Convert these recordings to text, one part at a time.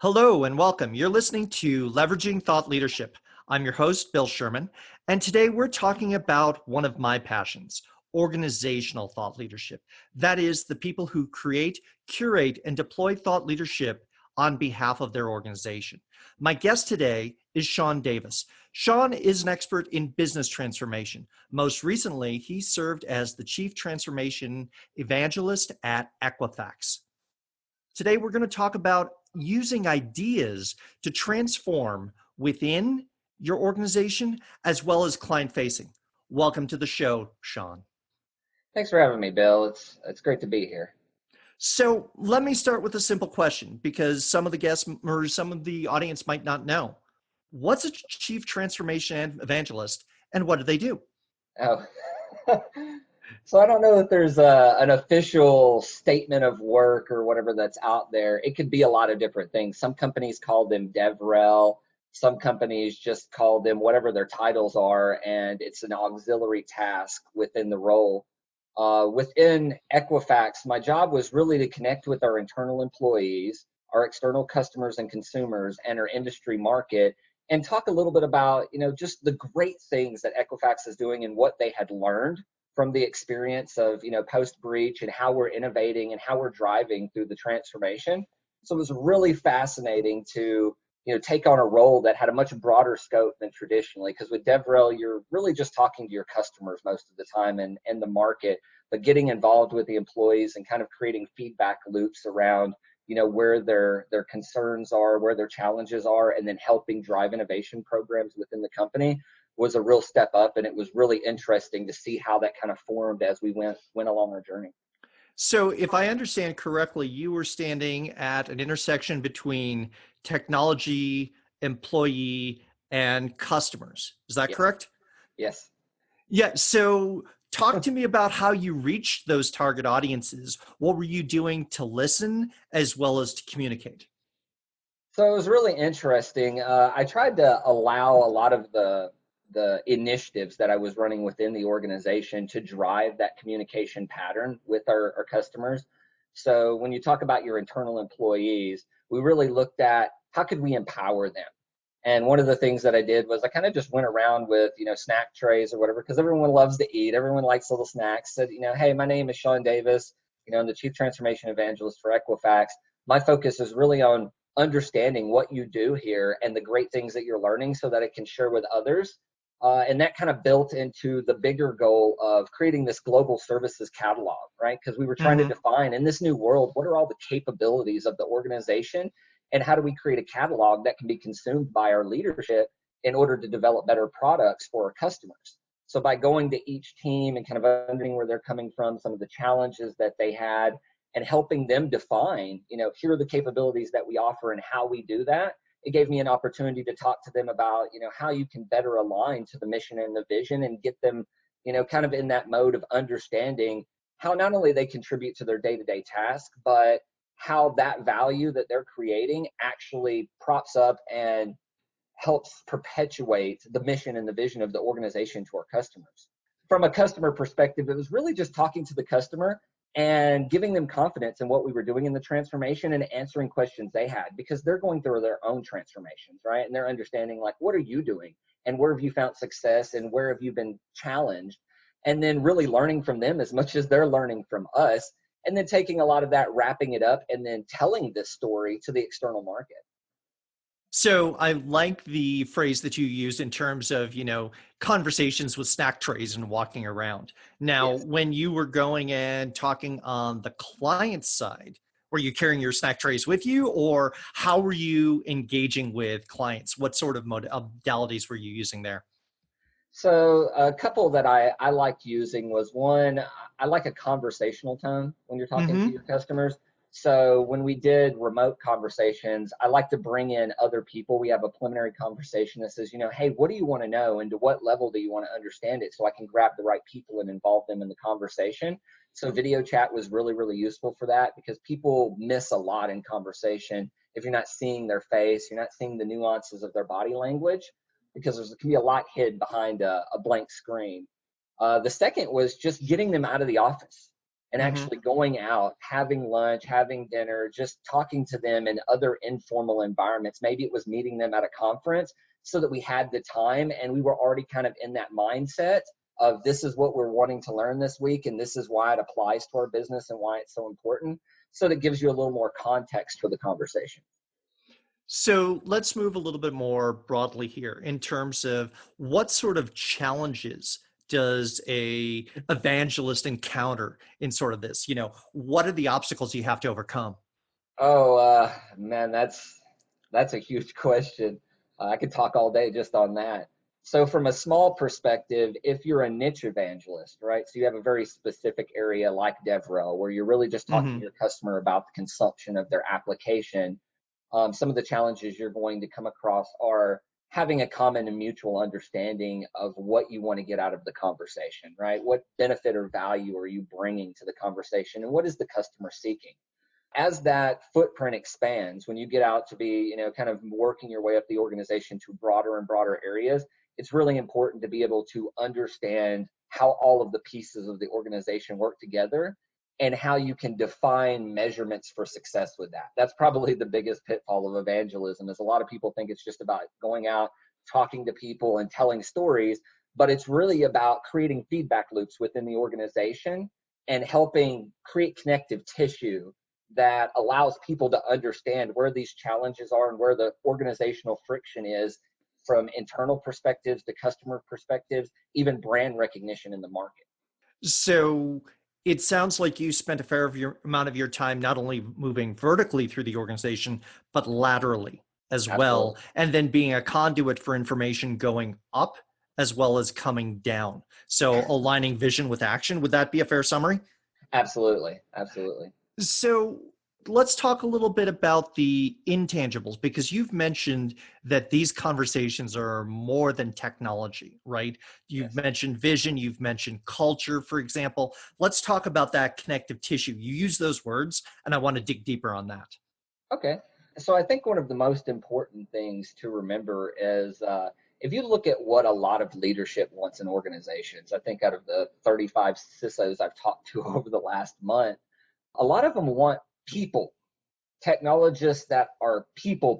Hello and welcome. You're listening to Leveraging Thought Leadership. I'm your host, Bill Sherman, and today we're talking about one of my passions, organizational thought leadership. That is, the people who create, curate, and deploy thought leadership on behalf of their organization. My guest today is Sean Davis. Sean is an expert in business transformation. Most recently, he served as the Chief Transformation Evangelist at Equifax. Today, we're going to talk about using ideas to transform within your organization as well as client facing. Welcome to the show, Sean. Thanks for having me, Bill. It's great to be here. So let me start with a simple question because some of the guests or some of the audience might not know. What's a chief transformation evangelist and what do they do? Oh, so I don't know that there's an official statement of work or whatever that's out there. It could be a lot of different things. Some companies call them DevRel. Some companies just call them whatever their titles are, and it's an auxiliary task within the role. Within Equifax, my job was really to connect with our internal employees, our external customers and consumers, and our industry market, and talk a little bit about, just the great things that Equifax is doing and what they had learned from the experience of, post breach and how we're innovating and how we're driving through the transformation. So it was really fascinating to, take on a role that had a much broader scope than traditionally. Because with DevRel, you're really just talking to your customers most of the time and the market, but getting involved with the employees and kind of creating feedback loops around where their concerns are, where their challenges are, and then helping drive innovation programs within the company was a real step up. And it was really interesting to see how that kind of formed as we went along our journey. So if I understand correctly, you were standing at an intersection between technology, employee, and customers. Is that Yes. correct? Yes. Yeah. So talk to me about how you reached those target audiences. What were you doing to listen as well as to communicate? So it was really interesting. I tried to allow a lot of the initiatives that I was running within the organization to drive that communication pattern with our customers. So when you talk about your internal employees, we really looked at how could we empower them. And one of the things that I did was I kind of just went around with, snack trays or whatever, because everyone loves to eat. Everyone likes little snacks. Said, hey, my name is Sean Davis. I'm the Chief Transformation Evangelist for Equifax. My focus is really on understanding what you do here and the great things that you're learning so that it can share with others. And that kind of built into the bigger goal of creating this global services catalog, right? Because we were trying to Mm-hmm. define in this new world, what are all the capabilities of the organization and how do we create a catalog that can be consumed by our leadership in order to develop better products for our customers. So by going to each team and kind of understanding where they're coming from, some of the challenges that they had, and helping them define, here are the capabilities that we offer and how we do that. It gave me an opportunity to talk to them about, how you can better align to the mission and the vision and get them, kind of in that mode of understanding how not only they contribute to their day-to-day task, but how that value that they're creating actually props up and helps perpetuate the mission and the vision of the organization to our customers. From a customer perspective, it was really just talking to the customer and giving them confidence in what we were doing in the transformation and answering questions they had because they're going through their own transformations, right? And they're understanding like, what are you doing and where have you found success and where have you been challenged? And then really learning from them as much as they're learning from us. And then taking a lot of that, wrapping it up, and then telling this story to the external market. So I like the phrase that you used in terms of, conversations with snack trays and walking around. Now, Yes. when you were going and talking on the client side, were you carrying your snack trays with you or how were you engaging with clients? What sort of modalities were you using there? So a couple that I liked using was one, I like a conversational tone when you're talking to Mm-hmm. your customers. So when we did remote conversations, I like to bring in other people. We have a preliminary conversation that says, hey, what do you want to know and to what level do you want to understand it so I can grab the right people and involve them in the conversation. So video chat was really, really useful for that because people miss a lot in conversation if you're not seeing their face, you're not seeing the nuances of their body language because there can be a lot hid behind a blank screen. The second was just getting them out of the office and Hmm. actually going out, having lunch, having dinner, just talking to them in other informal environments. Maybe it was meeting them at a conference so that we had the time and we were already kind of in that mindset of this is what we're wanting to learn this week and this is why it applies to our business and why it's so important. So that gives you a little more context for the conversation. So let's move a little bit more broadly here in terms of what sort of challenges does a evangelist encounter in sort of this? What are the obstacles you have to overcome? Oh, man, that's a huge question. I could talk all day just on that. So, from a small perspective, if you're a niche evangelist, right? So you have a very specific area like DevRel, where you're really just talking to Hmm. your customer about the consumption of their application. Some of the challenges you're going to come across are having a common and mutual understanding of what you want to get out of the conversation, right? What benefit or value are you bringing to the conversation, and what is the customer seeking? As that footprint expands, when you get out to be, kind of working your way up the organization to broader and broader areas, it's really important to be able to understand how all of the pieces of the organization work together and how you can define measurements for success with that. That's probably the biggest pitfall of evangelism is a lot of people think it's just about going out, talking to people and telling stories, but it's really about creating feedback loops within the organization and helping create connective tissue that allows people to understand where these challenges are and where the organizational friction is from internal perspectives to customer perspectives, even brand recognition in the market. So it sounds like you spent a fair amount of your time not only moving vertically through the organization, but laterally as well, Absolutely. and then being a conduit for information going up as well as coming down. So aligning vision with action. Would that be a fair summary? Absolutely. Absolutely. So let's talk a little bit about the intangibles because you've mentioned that these conversations are more than technology, right? You've Yes. mentioned vision, you've mentioned culture, for example. Let's talk about that connective tissue. You use those words, and I want to dig deeper on that. Okay. So I think one of the most important things to remember is if you look at what a lot of leadership wants in organizations, I think out of the 35 CISOs I've talked to over the last month, a lot of them want people, technologists that are people,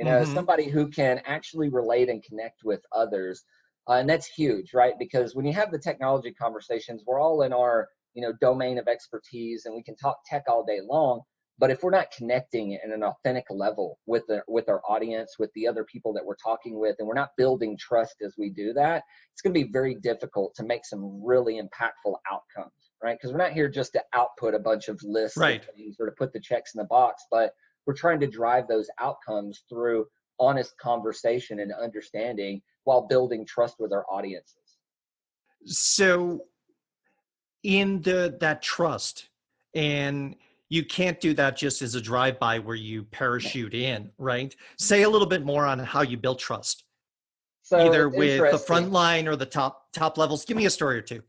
Hmm. somebody who can actually relate and connect with others. And that's huge, right? Because when you have the technology conversations, we're all in our, domain of expertise and we can talk tech all day long. But if we're not connecting at an authentic level with our audience, with the other people that we're talking with, and we're not building trust as we do that, it's going to be very difficult to make some really impactful outcomes, right? Because we're not here just to output a bunch of lists of Right. things or to put the checks in the box, but we're trying to drive those outcomes through honest conversation and understanding while building trust with our audiences. So in that trust, and you can't do that just as a drive-by where you parachute in, right? Say a little bit more on how you build trust, So either it's with the front interesting. line or the top levels. Give me a story or two.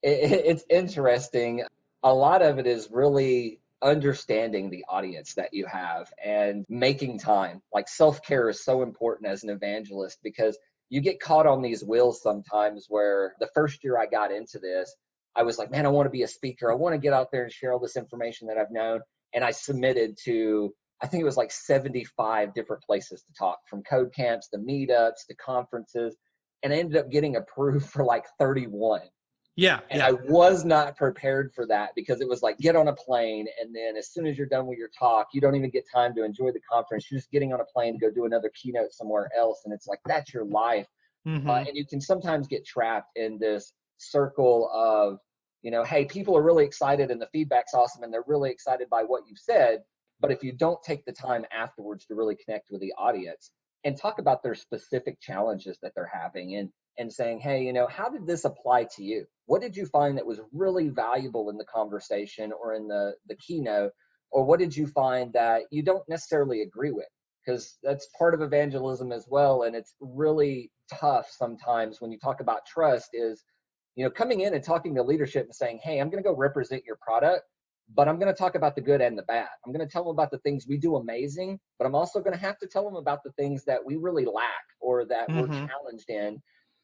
It's interesting. A lot of it is really understanding the audience that you have and making time. Like self-care is so important as an evangelist because you get caught on these wheels sometimes where the first year I got into this, I was like, man, I want to be a speaker. I want to get out there and share all this information that I've known. And I submitted to, I think it was like 75 different places to talk, from code camps to meetups to conferences. And I ended up getting approved for like 31. Yeah, And I yeah. was not prepared for that because it was like get on a plane and then as soon as you're done with your talk, you don't even get time to enjoy the conference. You're just getting on a plane to go do another keynote somewhere else. And it's like that's your life. Hmm. And you can sometimes get trapped in this circle of, hey, people are really excited and the feedback's awesome and they're really excited by what you've said. But if you don't take the time afterwards to really connect with the audience and talk about their specific challenges that they're having and saying, hey, how did this apply to you? What did you find that was really valuable in the conversation or in the keynote? Or what did you find that you don't necessarily agree with? Because that's part of evangelism as well. And it's really tough sometimes when you talk about trust is, coming in and talking to leadership and saying, hey, I'm going to go represent your product, but I'm going to talk about the good and the bad. I'm going to tell them about the things we do amazing, but I'm also going to have to tell them about the things that we really lack or that we're Hmm. challenged in.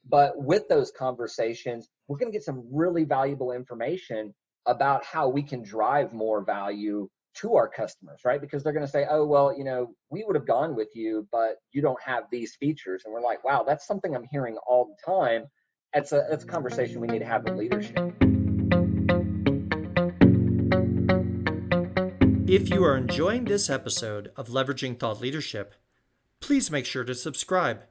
But with those conversations, we're going to get some really valuable information. about how we can drive more value to our customers, right? Because they're going to say, oh, well, we would have gone with you, but you don't have these features. And we're like, wow, that's something I'm hearing all the time. It's a conversation we need to have with leadership. If you are enjoying this episode of Leveraging Thought Leadership, please make sure to subscribe.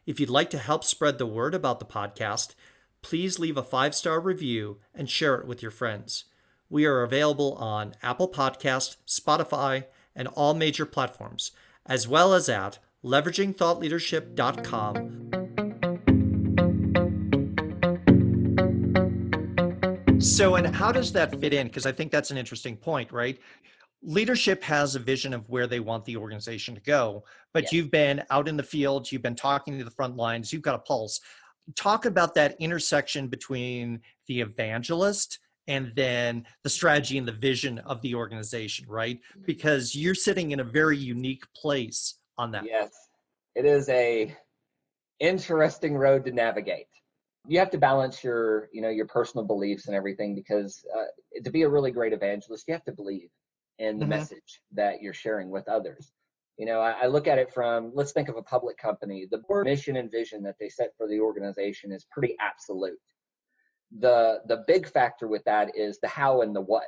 If you'd like to help spread the word about the podcast, please leave a 5-star review and share it with your friends. We are available on Apple Podcast, Spotify, and all major platforms, as well as at leveragingthoughtleadership.com. So, and how does that fit in? Because I think that's an interesting point, right? Leadership has a vision of where they want the organization to go, but Yes. you've been out in the field, you've been talking to the front lines, you've got a pulse. Talk about that intersection between the evangelist and then the strategy and the vision of the organization, right? Because you're sitting in a very unique place on that. Yes, it is a interesting road to navigate. You have to balance your personal beliefs and everything, because to be a really great evangelist, you have to believe in the message that you're sharing with others. I look at it from, let's think of a public company. The board mission and vision that they set for the organization is pretty absolute. The big factor with that is the how and the what,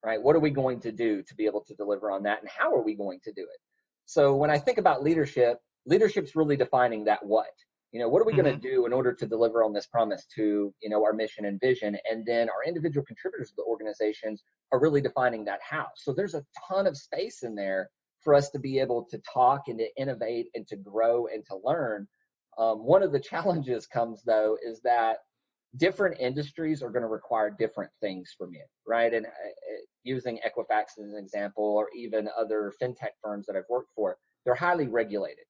right? What are we going to do to be able to deliver on that, and how are we going to do it? So when I think about leadership's really defining that what. What are we going to do in order to deliver on this promise to, our mission and vision? And then our individual contributors of the organizations are really defining that how. So there's a ton of space in there for us to be able to talk and to innovate and to grow and to learn. One of the challenges comes, though, is that different industries are going to require different things from you, right? And using Equifax as an example, or even other fintech firms that I've worked for, they're highly regulated.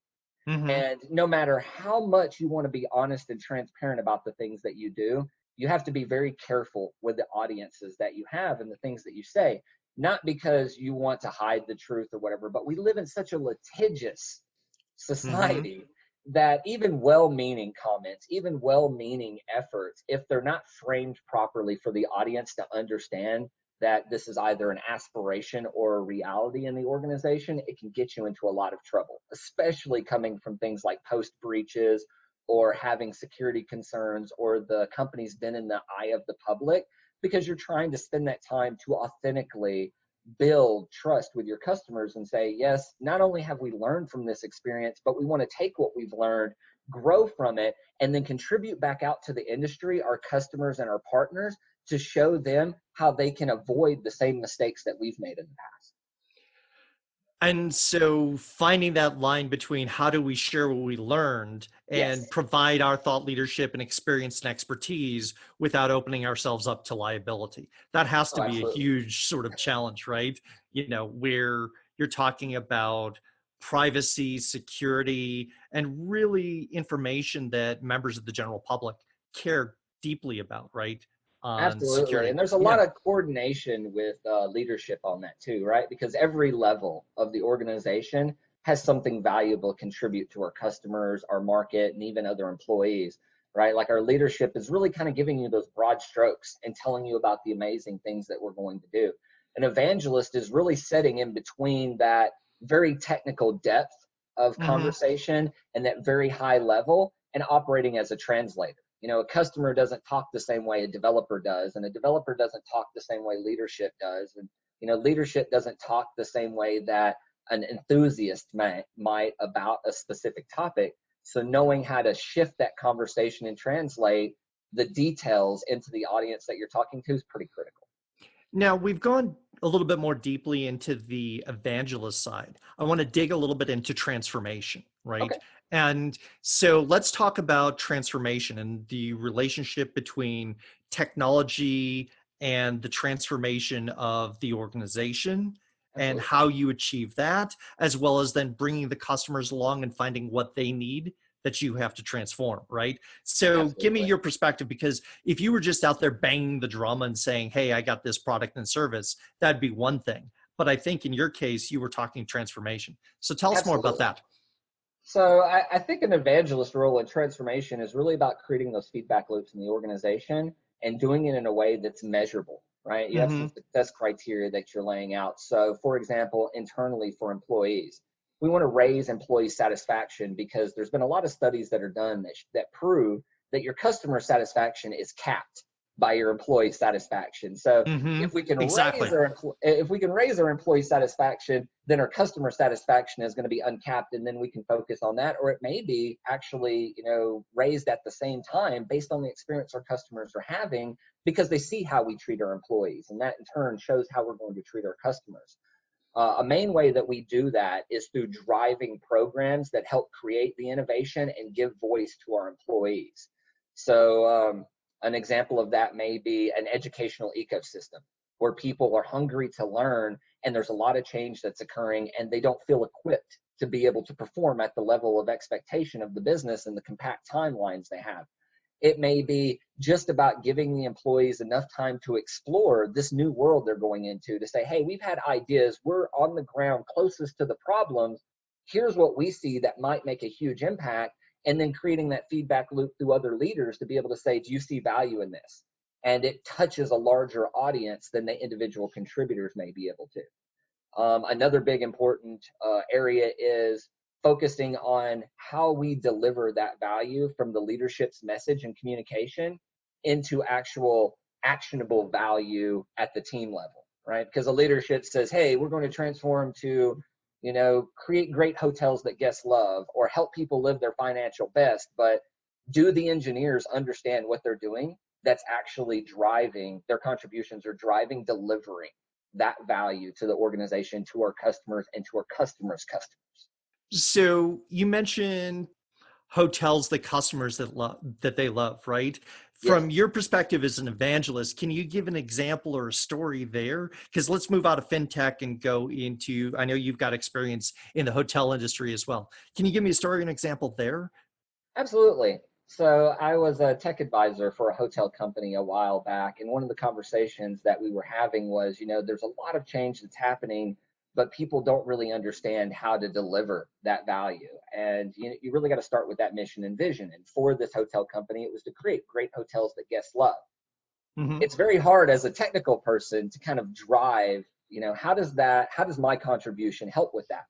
And no matter how much you want to be honest and transparent about the things that you do, you have to be very careful with the audiences that you have and the things that you say, not because you want to hide the truth or whatever, but we live in such a litigious society that even well-meaning comments, even well-meaning efforts, if they're not framed properly for the audience to understand that this is either an aspiration or a reality in the organization, it can get you into a lot of trouble, especially coming from things like post breaches or having security concerns, or the company's been in the eye of the public, because you're trying to spend that time to authentically build trust with your customers and say, yes, not only have we learned from this experience, but we want to take what we've learned, grow from it, and then contribute back out to the industry, our customers and our partners, to show them how they can avoid the same mistakes that we've made in the past. And so finding that line between how do we share what we learned and provide our thought leadership and experience and expertise without opening ourselves up to liability. That has to be a huge sort of challenge, right? Where you're talking about privacy, security, and really information that members of the general public care deeply about, right? Absolutely. Security. And there's a lot of coordination with leadership on that too, right? Because every level of the organization has something valuable to contribute to our customers, our market, and even other employees, right? Like our leadership is really kind of giving you those broad strokes and telling you about the amazing things that we're going to do. An evangelist is really sitting in between that very technical depth of conversation and that very high level, and operating as a translator. A customer doesn't talk the same way a developer does, and a developer doesn't talk the same way leadership does. And, leadership doesn't talk the same way that an enthusiast might about a specific topic. So knowing how to shift that conversation and translate the details into the audience that you're talking to is pretty critical. Now, we've gone a little bit more deeply into the evangelist side. I want to dig a little bit into transformation, right? Okay. And so let's talk about transformation and the relationship between technology and the transformation of the organization. Absolutely. And how you achieve that, as well as then bringing the customers along and finding what they need that you have to transform, right? So Absolutely. Give me your perspective, because if you were just out there banging the drum and saying, hey, I got this product and service, that'd be one thing. But I think in your case, you were talking transformation. So tell us more about that. So I think an evangelist role in transformation is really about creating those feedback loops in the organization and doing it in a way that's measurable. right? You have some Mm-hmm. success criteria that you're laying out. So, for example, internally for employees, we want to raise employee satisfaction because there's been a lot of studies that are done that prove that your customer satisfaction is capped by your employee satisfaction. So, Mm-hmm. if we can Exactly. raise our employee satisfaction, then our customer satisfaction is going to be uncapped, and then we can focus on that. Or it may be actually, raised at the same time based on the experience our customers are having, because they see how we treat our employees, and that in turn shows how we're going to treat our customers. A main way that we do that is through driving programs that help create the innovation and give voice to our employees. So, an example of that may be an educational ecosystem where people are hungry to learn, and there's a lot of change that's occurring, and they don't feel equipped to be able to perform at the level of expectation of the business and the compact timelines they have. It may be just about giving the employees enough time to explore this new world they're going into, to say, hey, we've had ideas, we're on the ground closest to the problems, here's what we see that might make a huge impact, and then creating that feedback loop through other leaders to be able to say, do you see value in this? And it touches a larger audience than the individual contributors may be able to. Another big important area is focusing on how we deliver that value from the leadership's message and communication into actual actionable value at the team level, right? Because the leadership says, hey, we're going to transform to, create great hotels that guests love, or help people live their financial best. But do the engineers understand what they're doing that's actually driving, their contributions are driving, delivering that value to the organization, to our customers, and to our customers' customers? So you mentioned hotels that customers that they love, right? Yes, From your perspective as an evangelist, can you give an example or a story there? Because let's move out of fintech and go into, I know you've got experience in the hotel industry as well. Can you give me a story and example there? absolutely. So I was a tech advisor for a hotel company a while back, and one of the conversations that we were having was, there's a lot of change that's happening, but people don't really understand how to deliver that value. And you really got to start with that mission and vision. And for this hotel company, it was to create great hotels that guests love. Mm-hmm. It's very hard as a technical person to kind of drive, how does my contribution help with that?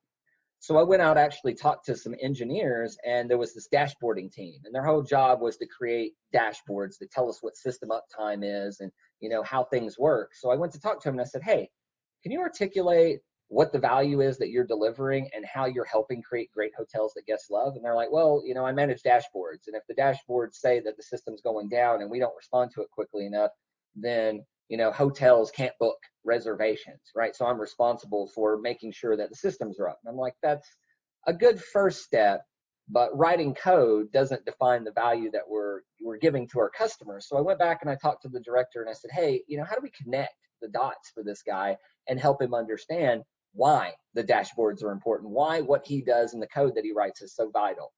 So I went out, actually talked to some engineers, and there was this dashboarding team, and their whole job was to create dashboards that tell us what system uptime is, and how things work. So I went to talk to them, and I said, hey, can you articulate what the value is that you're delivering and how you're helping create great hotels that guests love? And they're like, well, I manage dashboards, and if the dashboards say that the system's going down and we don't respond to it quickly enough, then hotels can't book reservations, right? So I'm responsible for making sure that the systems are up. And I'm like, that's a good first step, but writing code doesn't define the value that we're giving to our customers. So I went back and I talked to the director and I said, hey, how do we connect the dots for this guy and help him understand why the dashboards are important, why what he does in the code that he writes is so vital?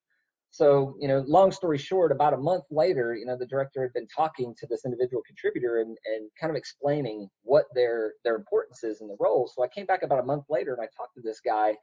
So, long story short, about a month later, the director had been talking to this individual contributor and kind of explaining what their importance is in the role. So I came back about a month later and I talked to this guy,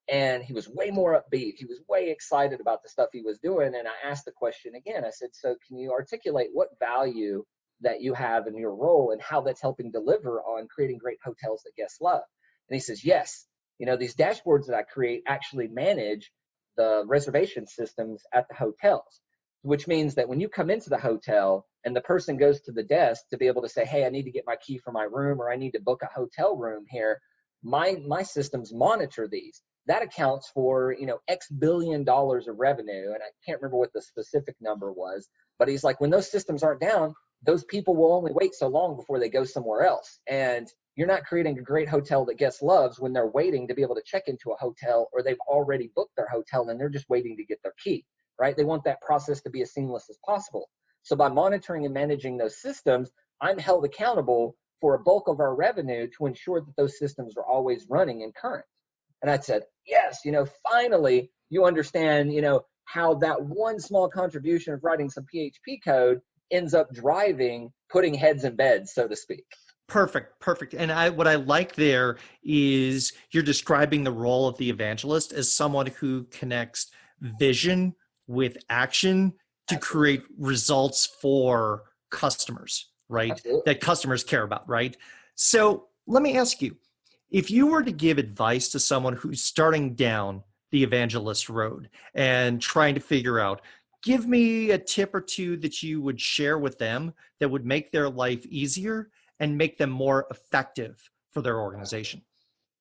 and he was way more upbeat. He was way excited about the stuff he was doing. And I asked the question again. I said, so can you articulate what value that you have in your role and how that's helping deliver on creating great hotels that guests love? And he says, yes, these dashboards that I create actually manage the reservation systems at the hotels, which means that when you come into the hotel and the person goes to the desk to be able to say, hey, I need to get my key for my room, or I need to book a hotel room here, my systems monitor these. That accounts for X billion dollars of revenue, and I can't remember what the specific number was, but he's like, when those systems aren't down, those people will only wait so long before they go somewhere else. And you're not creating a great hotel that guests loves when they're waiting to be able to check into a hotel, or they've already booked their hotel and they're just waiting to get their key, right? They want that process to be as seamless as possible. So by monitoring and managing those systems, I'm held accountable for a bulk of our revenue to ensure that those systems are always running and current. And I said, yes, finally you understand, how that one small contribution of writing some PHP code ends up driving putting heads in beds, so to speak. Perfect. And what I like there is you're describing the role of the evangelist as someone who connects vision with action to Absolutely. create results for customers, right? Absolutely. That customers care about, right? So let me ask you, if you were to give advice to someone who's starting down the evangelist road and trying to figure out, give me a tip or two that you would share with them that would make their life easier and make them more effective for their organization.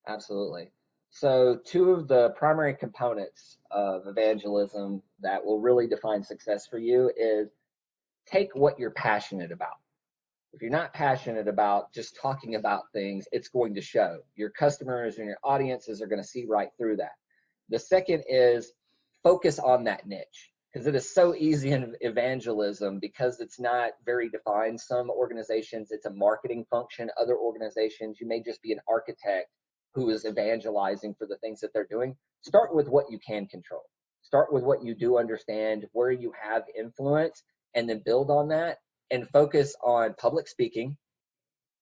Absolutely. So, two of the primary components of evangelism that will really define success for you is take what you're passionate about. If you're not passionate about just talking about things, it's going to show. Your customers and your audiences are going to see right through that. The second is focus on that niche because it is so easy in evangelism because it's not very defined. Some organizations, it's a marketing function. Other organizations, you may just be an architect who is evangelizing for the things that they're doing. Start with what you can control. Start with what you do understand, where you have influence, and then build on that and focus on public speaking,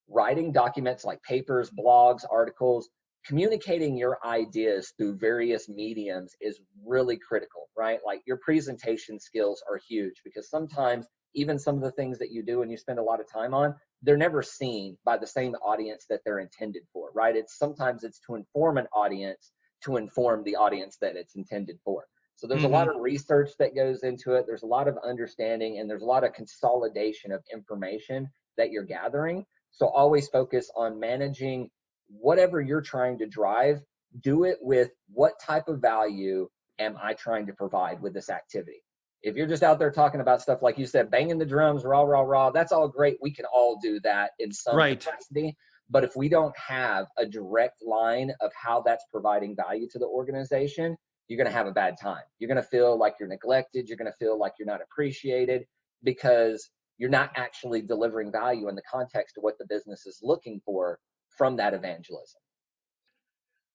writing documents like papers, blogs, articles, communicating your ideas through various mediums is really critical, right? Like your presentation skills are huge because sometimes even some of the things that you do and you spend a lot of time on, they're never seen by the same audience that they're intended for, right? It's to inform an audience to inform the audience that it's intended for. So there's a lot Mm-hmm. of research that goes into it. There's a lot of understanding and there's a lot of consolidation of information that you're gathering. So always focus on managing whatever you're trying to drive. Do it with what type of value am I trying to provide with this activity? If you're just out there talking about stuff like you said, banging the drums, rah, rah, rah, that's all great. We can all do that in some Right. capacity. But if we don't have a direct line of how that's providing value to the organization, you're going to have a bad time. You're going to feel like you're neglected. You're going to feel like you're not appreciated because you're not actually delivering value in the context of what the business is looking for from that evangelism.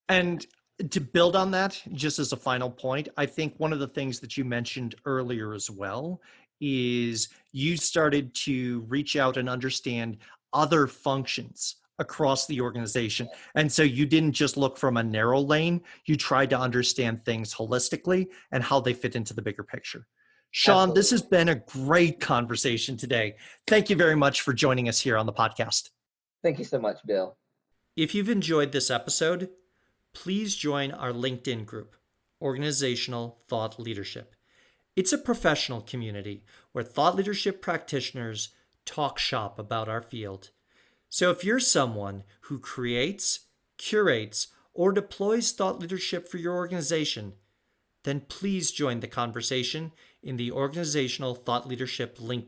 And to build on that, just as a final point, I think one of the things that you mentioned earlier as well is you started to reach out and understand other functions across the organization. And so you didn't just look from a narrow lane, you tried to understand things holistically and how they fit into the bigger picture. Sean, this has Absolutely. been a great conversation today. Thank you very much for joining us here on the podcast. Thank you so much, Bill. If you've enjoyed this episode, please join our LinkedIn group, Organizational Thought Leadership. It's a professional community where thought leadership practitioners talk shop about our field. So if you're someone who creates, curates, or deploys thought leadership for your organization, then please join the conversation in the Organizational Thought Leadership LinkedIn